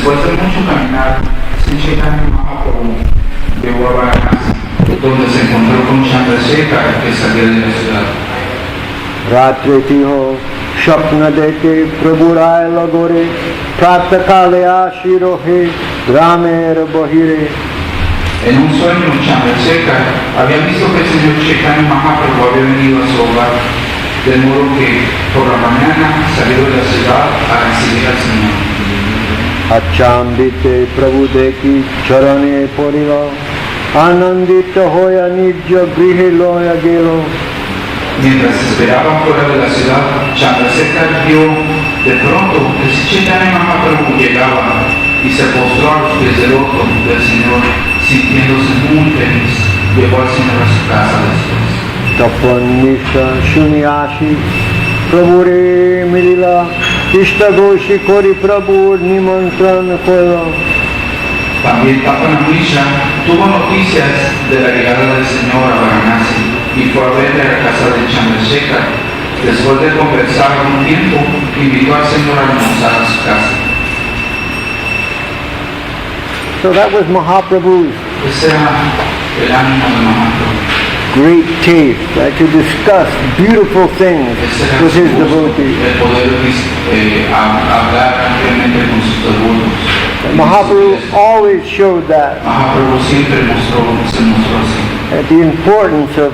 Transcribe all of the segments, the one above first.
Después de mucho caminar, Sri Chaitanya Mahaprabhu llegó a Varanasi, donde se encontró con Chandrasekhar, que salía de la ciudad. Ratriti ho shapna dete prabhuray lagore pratakale ashirohe ramer bahire. En un sueño, Chandrasekhar había visto que el señor Chaitanya Mahaprabhu había venido a su hogar, de modo que por la mañana salió de la ciudad a recibir al Señor. Achambite prabhu deki charane poriva anandita hoya nijya grihe loya gelo. Mientras esperaban fuera de la ciudad, Chandrasekhar vio de pronto que Chaitanya Mahaprabhu llegaba y se postró a los pies del loto del Señor, sintiéndose muy feliz. Llevó al Señor a su casa después. Tapanisha shunyashi prabhure milila ishta goshi kori prabhu nimantran kola. También Tapanamisha tuvo noticias de la llegada del Señor a Varanasi y fue a verle a la casa de Chandrasekhar. Después de conversar un tiempo, invitó al Señor a almorzar a su casa. So that was Mahaprabhu's Ese era el ánimo de Mahaprabhu. great taste, right, to discuss beautiful things with his devotees. El poder hablar ampliamente con sus devotos. Mahaprabhu always showed that. Mahaprabhu siempre se mostró así. The importance of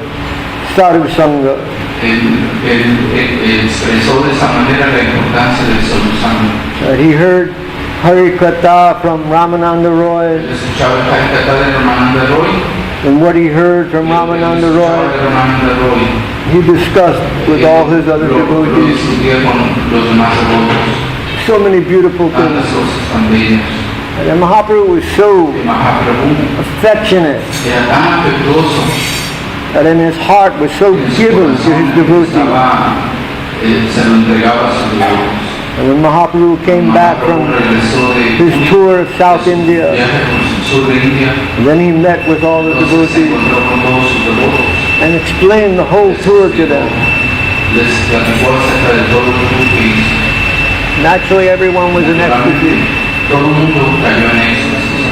sadhu sangha. Él expresó de esa manera la importancia del sadhusanga. He heard Harikatha from Ramananda Roy, Escuchaba el Harikatha de Ramananda Roy. and what he heard from Ramananda Roy, he discussed with all his other devotees. So many beautiful things. And Mahaprabhu was so affectionate, and in his heart was so given to his devotees. And when Mahaprabhu came back from his tour of South India, then he met with all the devotees and explained the whole tour to them. Naturally, everyone was in ecstasy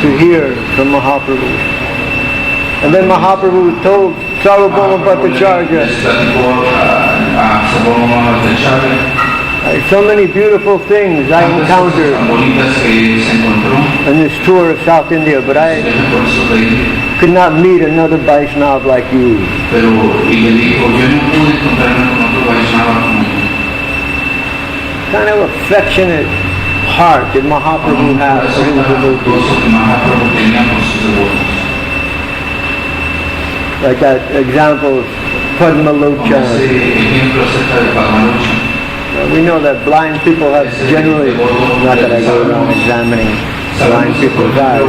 to hear from Mahaprabhu. And then Mahaprabhu told Sarvabhauma Bhattacharya, so many beautiful things I encountered in this tour of South India, but I could not meet another Vaishnav like you. Kind of affectionate heart that Mahaprabhu has for his devotees. Like that example of Padma Lochana. We know that blind people have generally, not that I go around examining blind people's eyes,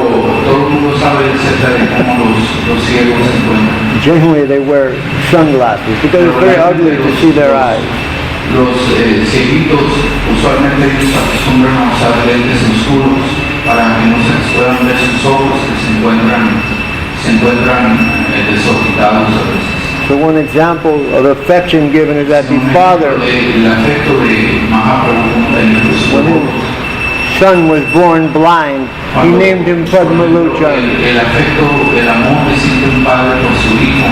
generally they wear sunglasses because it's very ugly to see their eyes. Los cieguitos usualmente ellos acostumbran a usar lentes oscuros para que no se les puedan ver sus ojos que se encuentran desorbitados a veces. So one example of affection given is that the father, when his son was born blind, he named him Padma Lochana. El afecto, el amor que siente un padre por su hijo,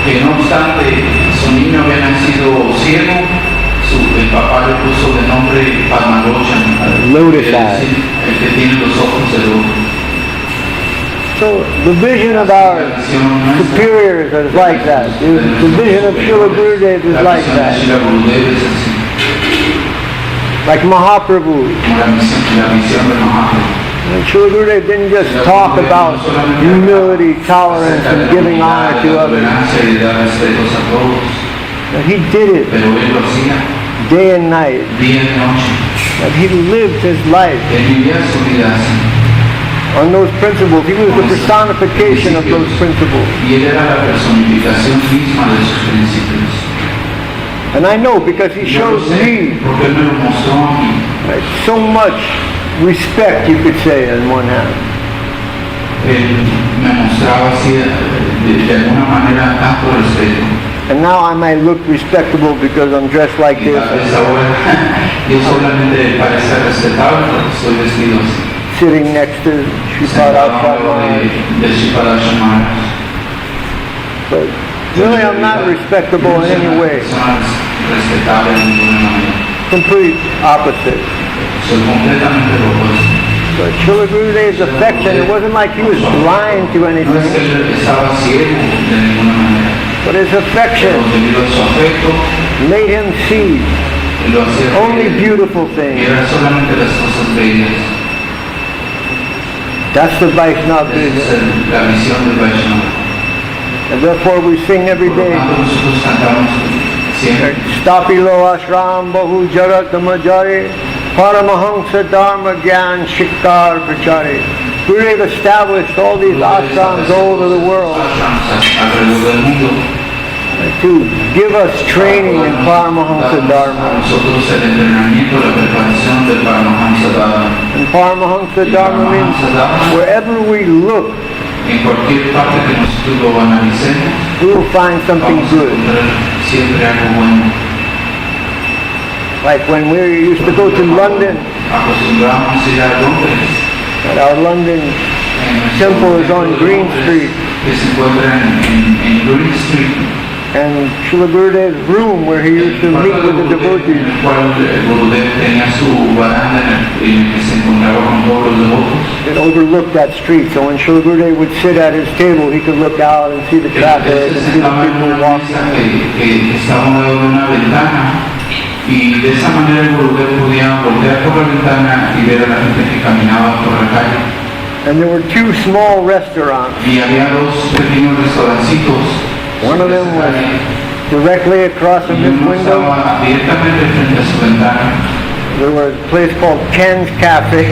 que no obstante su niño había nacido ciego, el papá le puso de nombre Padma Lochana, el que tiene los ojos de loto. So the vision of our superiors is like that. The vision of Srila Gurudev is like that. Like Mahaprabhu. And Srila Gurudev didn't just talk about humility, tolerance, and giving honor to others. But he did it day and night. That he lived his life on those principles. He was the personification of those principles. And I know because he showed me so much respect, you could say, in one hand. And now I might look respectable because I'm dressed like this. sitting next to Sripad Bhakti Sharan. But really I'm not respectable in any way. Complete opposite. But Srila Gurudev's affection, it wasn't like he was blind to anything. But his affection made him see only beautiful things. That's the Vaishnava vision. And therefore we sing every day. Stapilo ashram bahu jagat majare paramahamsa dharma gyan shikar prachare. Gurudev established all these ashrams all over the world to give us training in Paramahamsa Dharma. And Paramahamsa Dharma means wherever we look, we will find something good. Like when we used to go to London, and our London temple is on Green Street. And Srila Gurudev's room where he used to meet with the devotees. It overlooked that street, so when Srila Gurudev would sit at his table, he could look out and see the traffic and see the people walking. Y de esa manera el Gurudev podía voltear por la ventana y ver a la gente que caminaba por la calle. And there were two small restaurants. Y había dos pequeños restaurancitos. One of them was directly across from this window. Directamente frente a su ventana. There was a place called Ken's Cafe. y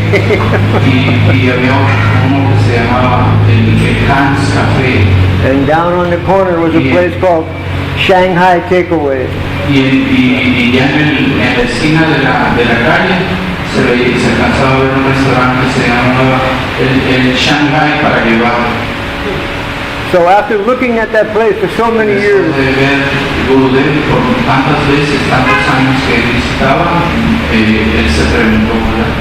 había uno que se llamaba el Ken's Café. And down on the corner was a place called Shanghai Takeaway. Y ya en la esquina de la calle se alcanzaba a ver un restaurante que se llamaba el Shanghai para llevar. So after looking at that place for so many years,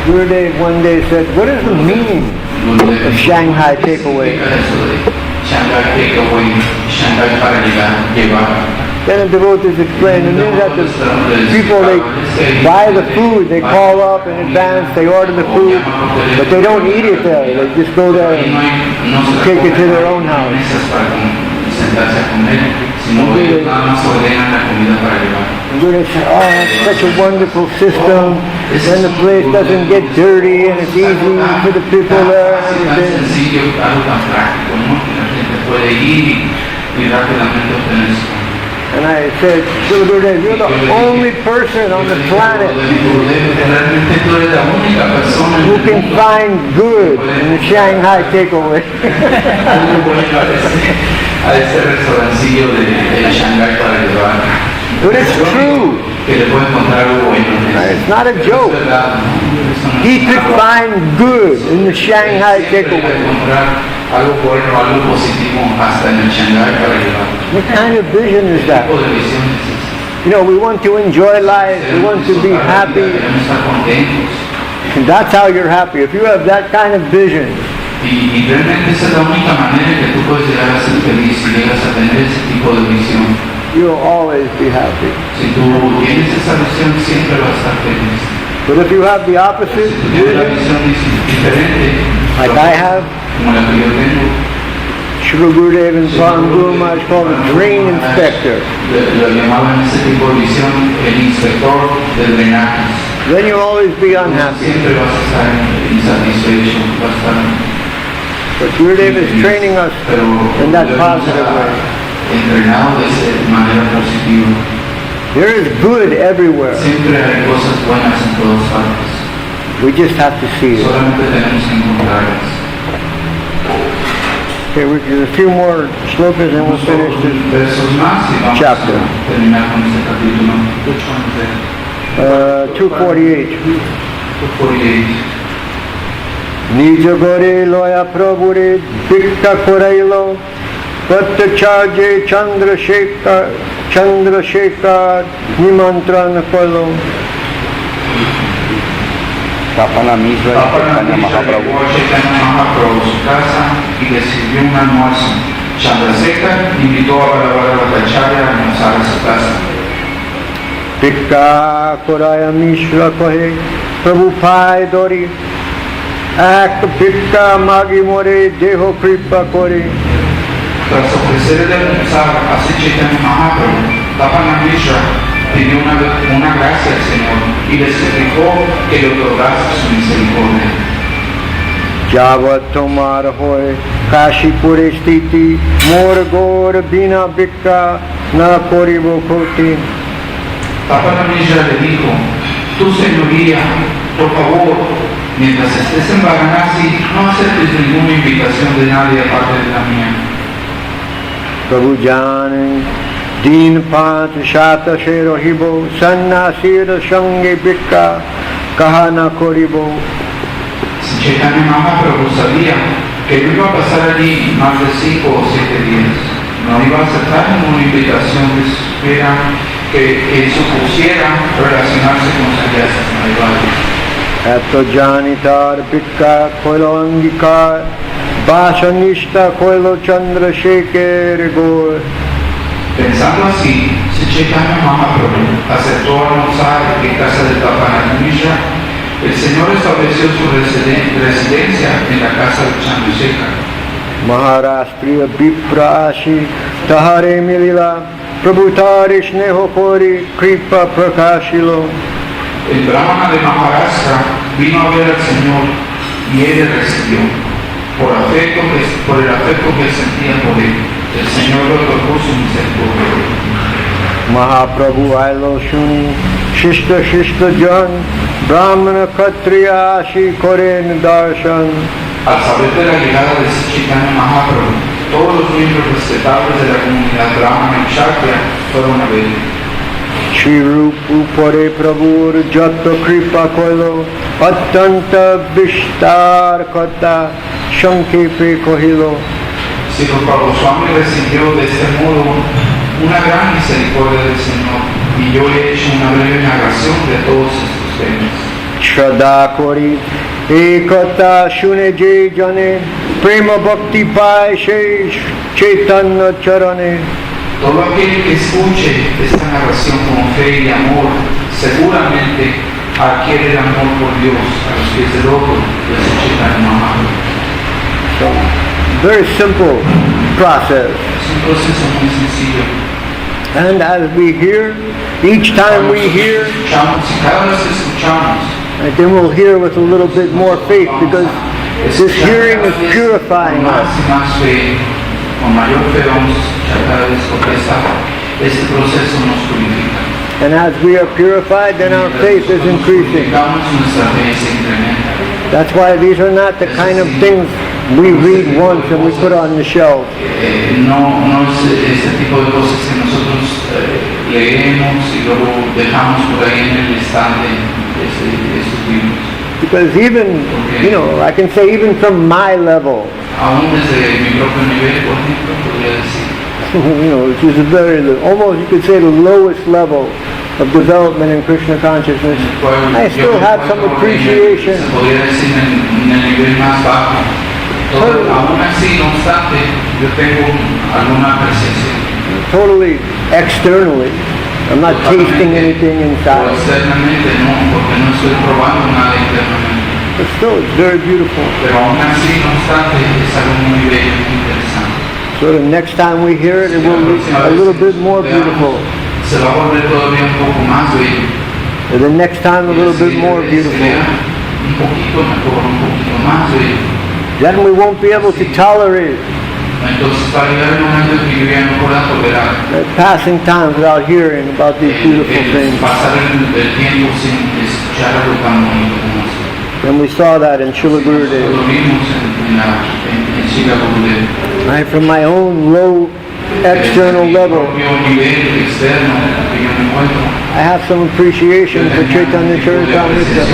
Gurudev one day said, what is the meaning of Shanghai Takeaway? Then the devotees explained, it means that the people, they buy the food, they call up in advance, they order the food, but they don't eat it there, they just go there and take it to their own house. And Gurudev said, oh, that's such a wonderful system, then the place doesn't get dirty and it's easy for the people there and everything. And I said, Srila Gurudev, you're the only person on the planet who can find good in the Shanghai Takeaway. But it's true. It's not a joke. He could find good in the Shanghai Takeaway. What kind of vision is that? You know, we want to enjoy life, we want to be happy. And that's how you're happy. If you have that kind of vision, you'll always be happy. But if you have the opposite vision, like I have, Srila Gurudev and Param Guru Maharaj called a drain inspector. Then you'll always be unhappy. But Gurudev is training us in that positive way. There is good everywhere. We just have to see it. Okay, there's a few more slokas and we'll finish this chapter. 248. Nija gore loya prabhure dikta korailo Pratyacharya Chandrasekhar Nimantran Palo. Tapana Mishra y Chaitanya Mahaprabhu. Llevó a Chaitanya Mahaprabhu a su casa y le sirvió un almuerzo. Chandrasekhar invitó a Balavala Bhattacharya a almorzar a su casa. Pikka Koraya Mishra Kohe Prabhupada Dori Ak Pikka Magi More Deho Kripa Kore. Tras ofrecerle almorzar a Chaitanya Mahaprabhu, Tapana Mishra pidió una gracia al Señor y le suplicó que le otorgase su misericordia. Javat Tomar Hoy Kashi Pure Stiti Mor Gor Bina Bikka Na Koribo Koti. Tapana Mishra le dijo: tu señoría, por favor, mientras estés en Varanasi, no aceptes ninguna invitación de nadie aparte de la mía. Prabhu Jane Din Pant Shata Shero Hibo Sannasir Shange Bikka Kahana Koribo. Chaitanya Mahaprabhu sabía que no iba a pasar allí más de 5 o 7 días. No iba a aceptar ninguna invitación que supiera que supusiera relacionarse con sannyasis naivales. Eto Janitar Bikka Koilo Angikar Vasanishta Koilo Chandrasekhar Gor. Pensando así, Chaitanya Mahaprabhu aceptó almorzar en casa de Tapana Mishra. El Señor estableció su residencia en la casa de Chandrasekhar. Maharashtriya Viprashi Tahare Milila Prabhutari Sneho Kori Kripa Prakashilo. El brahmana de Maharashtra vino a ver al Señor y él le recibió. Por el afecto que sentía por él, el Señor le otorgó su misericordia. Mahaprabhu Ailo Shuni Shishta Shishta Jan Brahmana Kshatriya Ashi Koren Darshan. Al saber de la llegada de Chaitanya Mahaprabhu, todos los miembros respetables de la comunidad brahmana y kshatriya fueron a verle. Shri Rup Upare Prabhur Jata Kripa Koilo Attanta Vishtar Kata Shankepe Kohilo. Sri Rupa Goswami recibió de este modo una gran misericordia del Señor, y yo he hecho una breve narración de todos estos temas. Shraddha Kori Ekata Shune Je Jane Prema Bhakti Pai Shesh Chaitanya Charane. Todo aquel que escuche esta narración con fe y amor, seguramente adquiere el amor por Dios a los pies del loto de Chaitanya Mahaprabhu. So, very simple process. Es un proceso muy sencillo. And as we hear, each time we hear, Escuchamos, y cada vez que escuchamos, and then we'll hear with a little bit more faith because this hearing is purifying con más us. y más fe, con mayor fe vamos a escuchar cada vez porque este proceso nos purifica. And as we are purified, then our faith is increasing. Nuestra fe se incrementa. That's why these are not the kind of things we read once and we put on the shelf. No es este tipo de cosas que nosotros leemos y luego dejamos por ahí en el estante de estos libros. Because even, I can say even from my level, Aún desde mi propio nivel, por ejemplo, podría decir, which is a very, almost you could say the lowest level of development in Krishna consciousness, I still have some appreciation. Se podría decir en el nivel más bajo. Aún así, no obstante, yo tengo alguna apreciación. Totally externally. I'm not tasting anything inside. Externamente no, porque no estoy probando nada internamente. But still, it's very beautiful. Pero aún así, no obstante, es algo muy bello, muy interesante. So the next time we hear it, it will be a little bit more beautiful. Se va a volver todavía un poco más bello. And the next time a little bit more beautiful. Un poquito mejor, un poquito más bello. Then we won't be able to tolerate Entonces va a llegar el momento en que yo ya no pueda tolerar passing time without hearing about these beautiful things. pasar el tiempo sin escuchar algo tan bonito como esto. And we saw that in Srila Gurudev. Lo vimos en Srila Gurudev. Right, from my own low external level, Nivel externo que yo me encuentro. I have some appreciation for Chaitanya Charitamrita.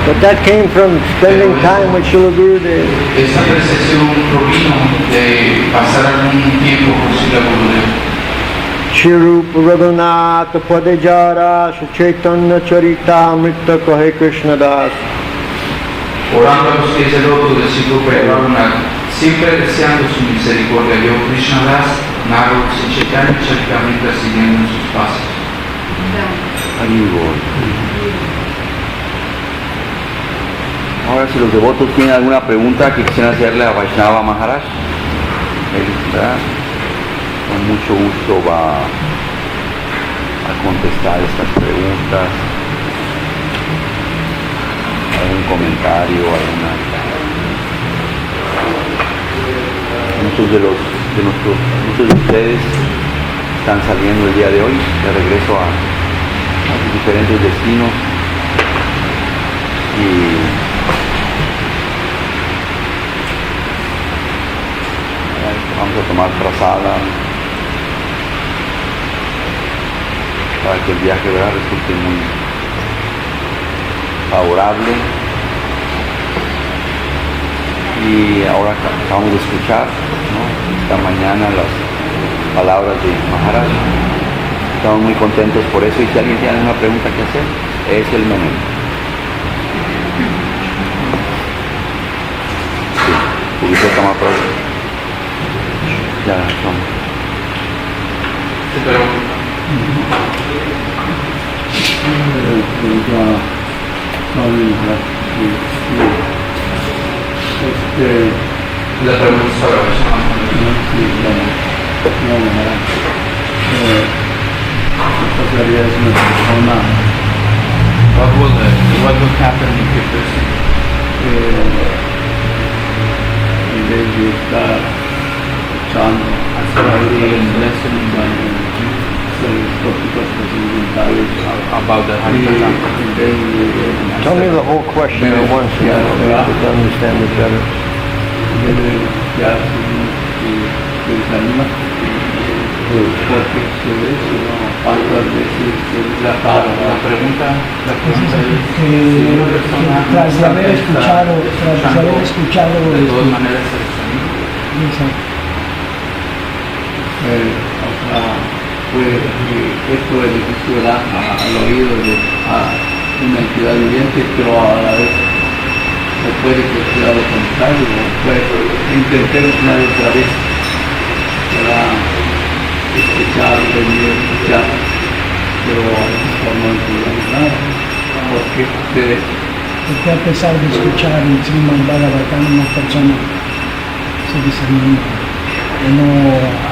But that came from spending time with Srila Gurudev. Esa apreciación provino de pasar algún tiempo con Srila Gurudev. Shirup Raghunath Padejara Chaitanya Charita Amrita Kahe Krishna Das. Orando a los pies del loto de Sripad Raghunath, siempre deseando su misericordia, yo Krishna Das, narro si Chaitanya Charitamrita siguiendo en sus pasos. Ahora, si los devotos tienen alguna pregunta que quisieran hacerle a Vaishnava Maharaj, él, ¿verdad?, con mucho gusto va a contestar estas preguntas. Algún comentario, alguna. Muchos de ustedes están saliendo el día de hoy de regreso a sus diferentes destinos y vamos a tomar trazada para que el viaje, ¿verdad?, resulte muy favorable. Y ahora acabamos de escuchar, ¿no?, esta mañana las palabras de Maharaj. Estamos muy contentos por eso, y si alguien tiene alguna pregunta que hacer, es el momento. Sí, poquito toma prueba. Ya son. La pregunta es para what will happen if a person en vez de estar escuchando tópicos trascendentales about the Harikatha? Tell me the whole question at once, so to understand it better. Porque sobre eso, ¿cuántas veces La pregunta es que tras de haber escuchado de todas maneras el sonido. Pues esto beneficio da al oído de una entidad viviente, pero a la vez se puede que sea lo contrario, pues intentemos una vez otra vez escuchar, venir a escuchar, pero a veces por no entendemos nada, porque a pesar de escuchar el Srimad Bhagavatam, una persona se desanima o no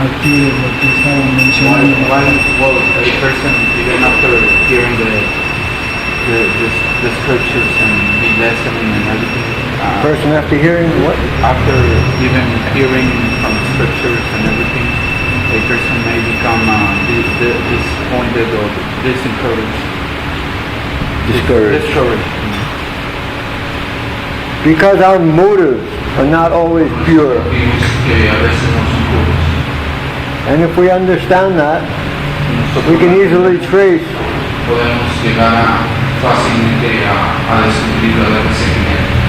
adquiere lo que estaban mencionando. Why will a person, even after hearing the scriptures and the lesson and everything, Person after hearing what? after even hearing from scriptures and everything, a person may become disappointed or discouraged. Because our motives are not always pure. And if we understand that, we can easily trace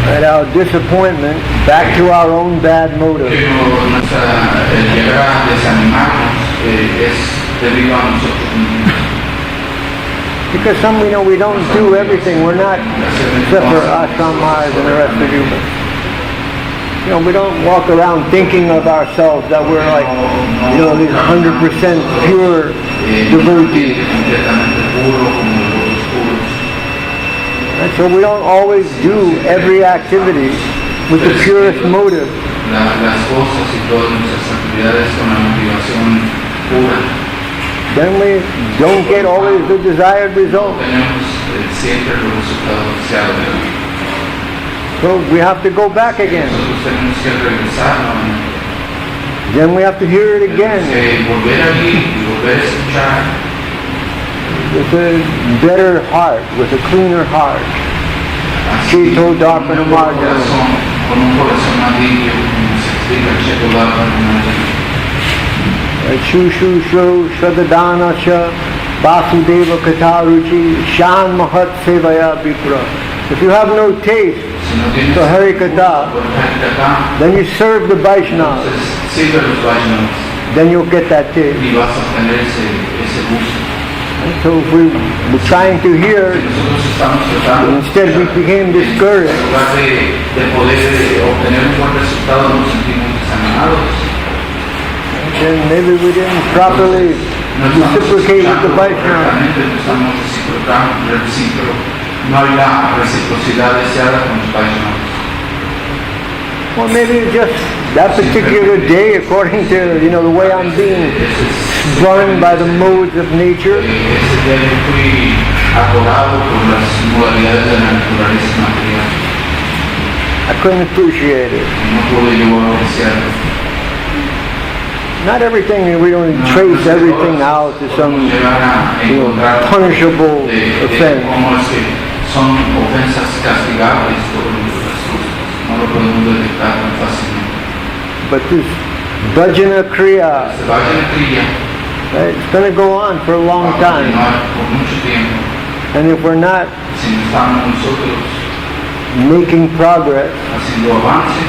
that our disappointment back to our own bad motive. Because we don't do everything. We're not, except for Ashram Maharaj and the rest of you. We don't walk around thinking of ourselves that we're like, these 100% pure devotees. And so we don't always do every activity with the purest motive. Then we don't get always the desired result. So we have to go back again. Then we have to hear it again. With a better heart, with a cleaner heart. Chito Darpana Marjana. Shu Shu Shu Shradadana Sha Vasudeva Kataruchi Shan Mahat Sevaya Vipra. If you have no taste for Harikatha, then you serve the Vaishnavas. then you'll get that taste. y vas a tener ese gusto. And so if we were trying to hear, Nosotros estamos tratando, instead we became discouraged. en lugar de poder obtener un buen resultado, nos sentimos desanimados. Then maybe we didn't properly No estamos reciprocate with the escuchando Vaishnava. correctamente, no estamos reciprocando, no hay la reciprocidad deseada con los Vaishnavas. Well, maybe just that particular day, according to the way I'm being run by the modes of nature, Ese día yo fui atorado por las modalidades de la naturaleza material. I couldn't appreciate it. No pude yo apreciarlo. Not everything, we don't trace everything out to some punishable offense. Cómo es que son ofensas castigables por las cosas. No lo podemos detectar tan fácilmente. But this bhajana kriya, Se vaya la trilla, right, it's going to go on for a long va a time. continuar por mucho tiempo. And if we're not Si no estamos nosotros making progress, haciendo avance,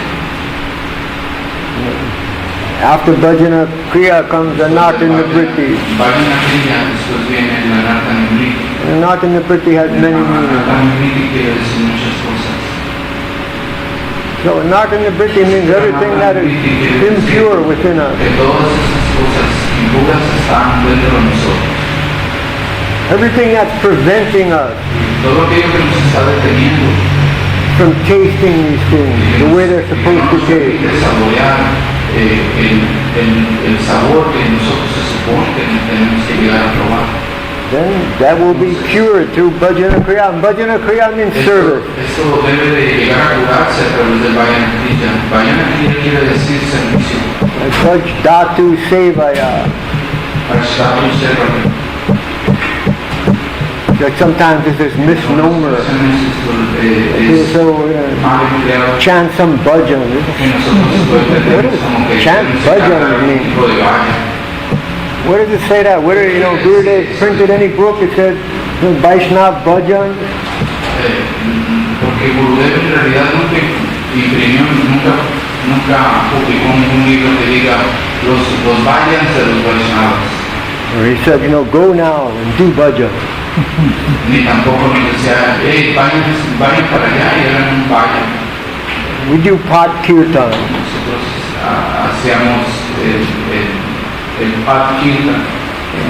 after bhajana kriya comes anartha-nivriti. vaya la trilla, después viene la anartha-nivriti. And anartha-nivriti has many meanings. Anartha-nivriti quiere decir muchas cosas. So anartha-nivriti means everything that is impure within us. Que todas esas cosas impuras están dentro de nosotros. Everything that's preventing us Todo aquello que nos está deteniendo from tasting these things the way they're supposed to taste. de saborear el sabor que nosotros se supone que tenemos que llegar a probar. Then that will be cured through bhajana kriya. And bhajana kriya means service. Esto debe de llegar a curarse a través del Vayana Kriya. Vayana Kriya quiere decir servicio. Bhaj dhatu sevaya. Ashtatu Seva. Like sometimes there's this misnomer. Es So mal empleado. chant some bhajan. Que nosotros entendemos como que Chant tenemos que bhajan cantar un means. tipo de vaya. Where does it say that? Where Gurudev printed any book? It said Vaishnav bhajan. Porque Gurudev en realidad nunca imprimió, nunca publicó ningún libro que diga los vayans de los Vaishnavas. Or he said, go now and do bhajan. Ni tampoco nos decía, vayan para allá y hagan un vayan. We do Pat Kirtan. Nosotros hacíamos el Pat Kirtan.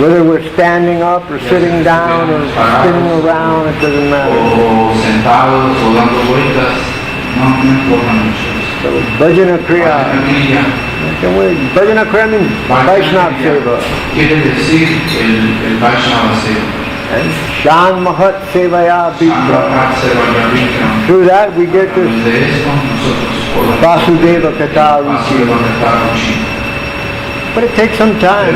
Whether we're standing up or sitting down or spinning around, it doesn't matter. O sentados o dando vueltas, no importa mucho. So bhajana kriya. Bhajana kriya means Vaishnav seva. Quiere decir el Vaishnava Seva. And Shan Mahat Sevaya Vipra. Through that we get this Vasudeva Kata Ruchi. But it takes some time.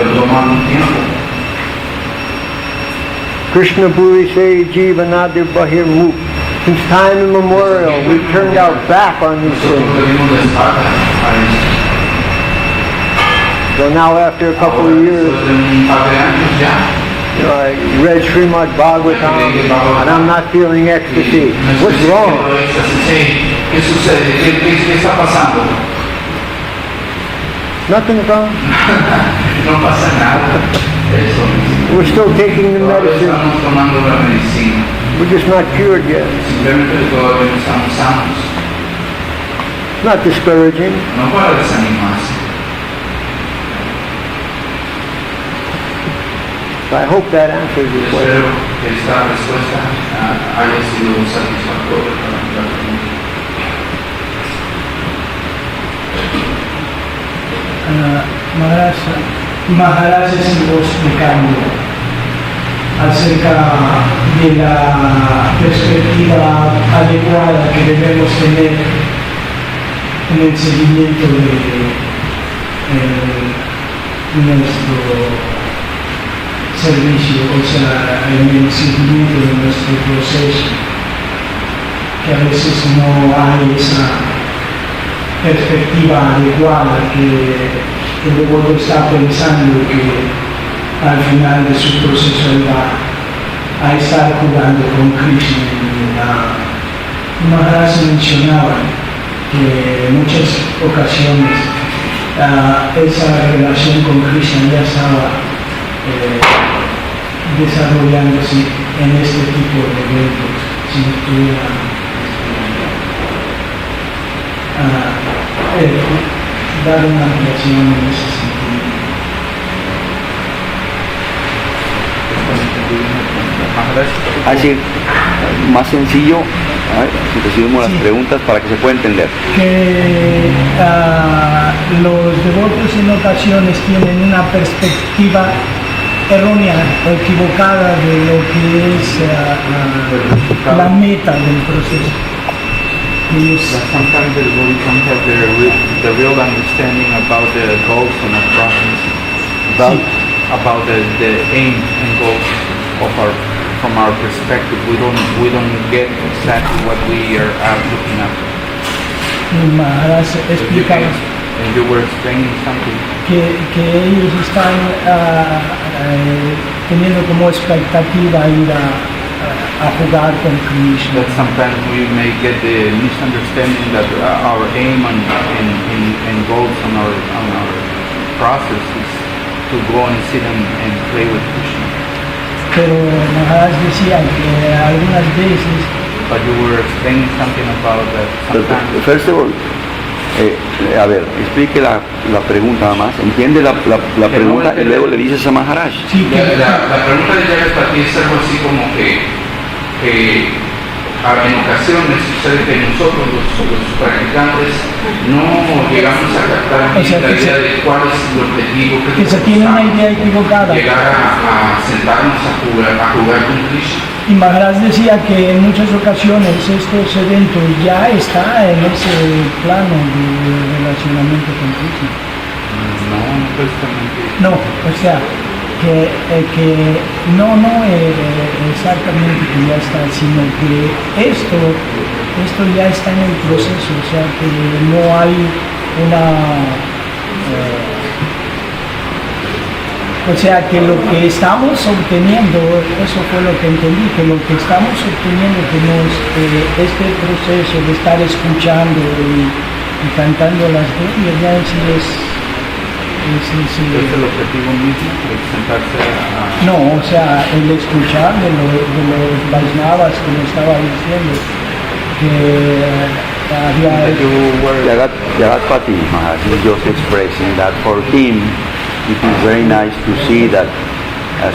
Krishna Bhuri Se Jivanadir Bahir Muk. Since time immemorial, we've turned our back on these things. So now after a couple of years, I read Srimad Bhagavatam and I'm not feeling ecstasy. What's wrong? ¿Qué sucede? ¿Qué está pasando? Nothing's wrong. No pasa nada. Eso mismo. We're still taking the Todavía medicine. estamos tomando la medicina. We're just not cured yet. Simplemente todavía no estamos sanos. It's not discouraging. No para desanimarse. So I hope that answers your question. Espero que esta respuesta haya sido satisfactoria para la pregunta. Maharaj estuvo explicando acerca de la perspectiva adecuada que debemos tener en el seguimiento de nuestro servicio, o sea, en el seguimiento de nuestro proceso, que a veces no hay esa perspectiva adecuada, que el devoto está pensando que al final de su proceso él va a estar jugando con Krishna. Y Maharaj mencionaba que en muchas ocasiones esa relación con Krishna ya estaba desarrollándose en este tipo de eventos, sin que dar una ampliación en ese sentido. Así, más sencillo, si recibimos las preguntas para que se pueda entender. Que los devotos en ocasiones tienen una perspectiva errónea o equivocada de lo que es la meta del proceso. Sometimes the devotees don't have the real understanding about the goals and the process, about the aim and goals of from our perspective. We don't get exactly what we are looking at. Maharaj explicaba And you were explaining something. que ellos están teniendo como expectativa ir a jugar con Krishna. That sometimes we may get the misunderstanding that our aim and goals on our process is to go and sit and play with Krishna. Pero Maharaj decía que algunas veces But you were explaining something about that sometimes. First of all, a ver, explique la pregunta nada más, entiende la pregunta y luego le dices a Maharaj. sí que La pregunta de Yaga para ti es algo así como que en ocasiones sucede que nosotros los practicantes no llegamos a captar O sea, la idea de cuál es el objetivo que se tiene una idea equivocada. llegar a sentarnos a jugar con Krishna. Y Maharaj decía que en muchas ocasiones estos eventos ya está en ese plano de relacionamiento con Krishna. No, precisamente. No, o sea, que no exactamente que ya está, sino que esto ya está en el proceso, o sea, que no hay una... o sea, que lo que estamos obteniendo, eso fue lo que entendí, que lo que estamos obteniendo, este proceso de estar escuchando y cantando las glorias, ya en sí es el objetivo mismo, sentarse a... No, o sea, el escuchar de los Vaishnavas que me estaba diciendo, que había... Jagatpati Maharaj is just expressing that for him it is very nice to see that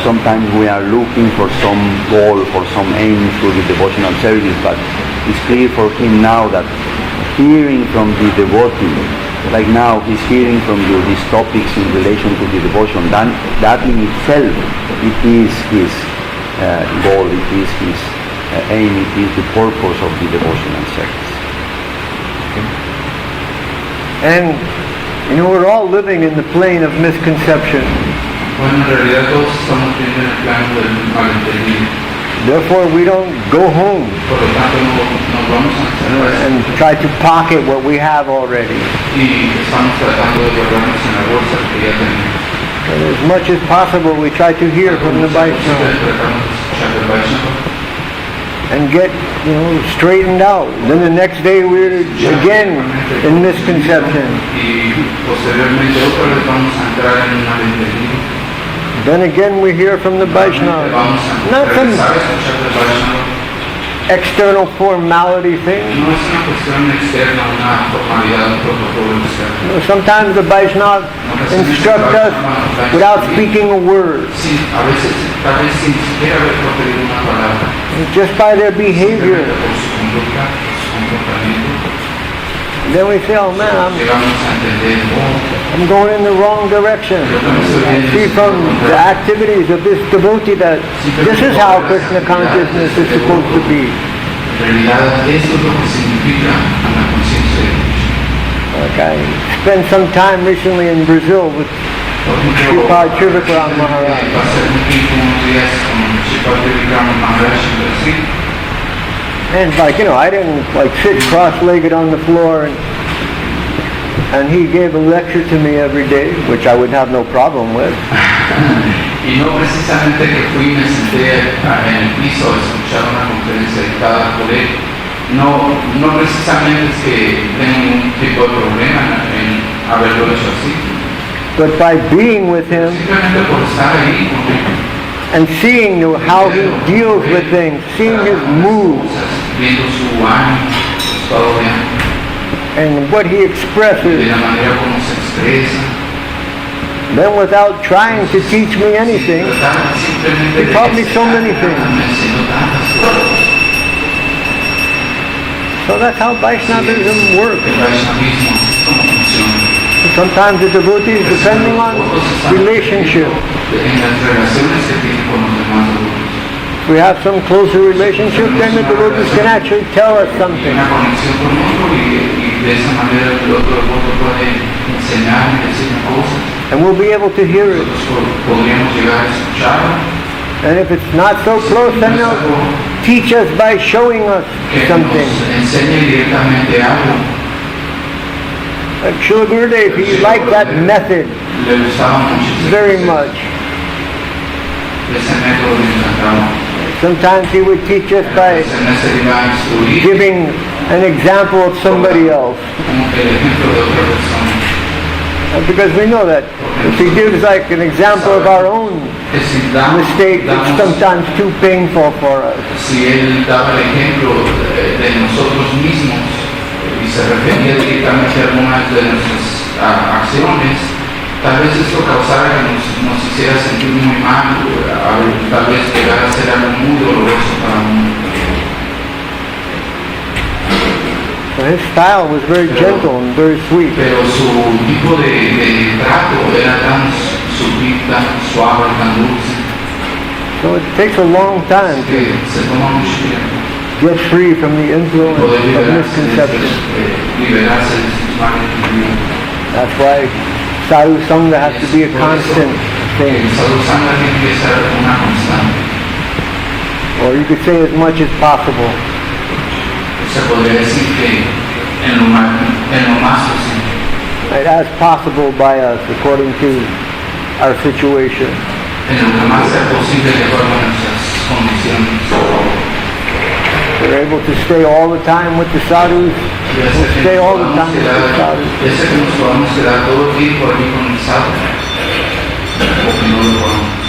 sometimes we are looking for some goal, for some aim through the devotional service, but it's clear for him now that hearing from the devotee, like now he's hearing from you these topics in relation to the devotion, that in itself, it is his goal, it is his aim, it is the purpose of the devotional service. Okay. And, you know, we're all living in the plane of misconception. Bueno, en realidad todos estamos viendo en el plano del malentendido. Therefore, we don't go home Por lo tanto, nos vamos a and try to pocket what we have already. y estamos tratando de guardarnos en la bolsa que ya tenemos. And as much as possible, we try to hear from the Vaishnava and get, you know, straightened out. Then the next day we're again in misconception. Y posteriormente otra vez vamos a entrar en un malentendido. Then again we hear from the Vaishnava. Vamos a Not some regresar a escuchar del Vaishnava. external formality thing. No es una cuestión externa, una formalidad, un protocolo externo. You know, sometimes the Vaishnava instruct us without speaking a word. Sí, a veces tal vez sin siquiera haber proferido una palabra. And just by their behavior. Por su conducta, su comportamiento. Then we say, oh man, Llegamos a entender, I'm going in the wrong direction. I see from the activities of this devotee that this is how Krishna consciousness is supposed to be. en realidad eso es lo que significa la conciencia de Krishna. Like I spent some time recently in Brazil with Sripad Bhakti Maharaj. Pasé un tiempo, unos días con Sripad Bhakti Maharaj en Brasil. And like, you know, I didn't like sit cross-legged on the floor and he gave a lecture to me every day, which I would have no problem with. Y no precisamente que fui y me senté en el piso a escuchar una conferencia dictada por él. No precisamente es que tengo un tipo de problema en haberlo hecho así. But by being with him Simplemente por estar ahí con él, and seeing how he deals with things, seeing his moves, viendo su ánimo, su estado de ánimo, and what he de expresses, la manera como se expresa, then without trying to teach me anything, tratar simplemente he de taught me so many me things. enseñó tantas cosas. So that's how Vaishnavism works. El Vaishnavismo así es como funciona. Sometimes the devotees, depending on relationship, En las relaciones que tiene con los demás adultos. if we have some closer relationship, then the devotees can actually tell us Tiene something. una conexión con otro y de esa manera el otro devoto puede enseñar y decirme cosas. And we'll be able to hear it. Nosotros podríamos llegar a escucharlo. And if it's not so close, then they'll teach us by showing us Que something. nos enseñe directamente algo. Like Srila Gurudev, he liked that method Le gustaba mucho very much. ese método le encantaba. Sometimes he would teach us by Ese mes iba a instruir giving an example of somebody else. como el ejemplo de otra persona. Because we know that if he gives like an example of our own Que si damos, mistake, it's sometimes too painful for us. si él daba el ejemplo de nosotros mismos y se refería directamente a algunas de nuestras acciones, tal vez esto causara que nos hiciera sentir muy mal, tal vez llegara a ser algo muy doloroso para uno. So his style was very gentle and very sweet. Pero su tipo de trato era tan sutil, tan suave, tan dulce, So it takes a long time to que se toma mucho tiempo get free from the influence poder of misconception. liberarse de sus malos entendidos. That's why sadhu sangha has to be a constant El thing. sadhu sangha tiene que ser una constante. Or you could say as much as possible. Se podría decir que en lo más posible, Right, as possible by us according to our situation. en lo que más sea posible de acuerdo a nuestras condiciones. We're able to stay all the time with the sadhus. Ya We'll sea que stay nos all the podamos time with the quedar- sadhus. ya sea que nos podamos quedar todo el tiempo aquí con el sadhu, o que no lo podamos.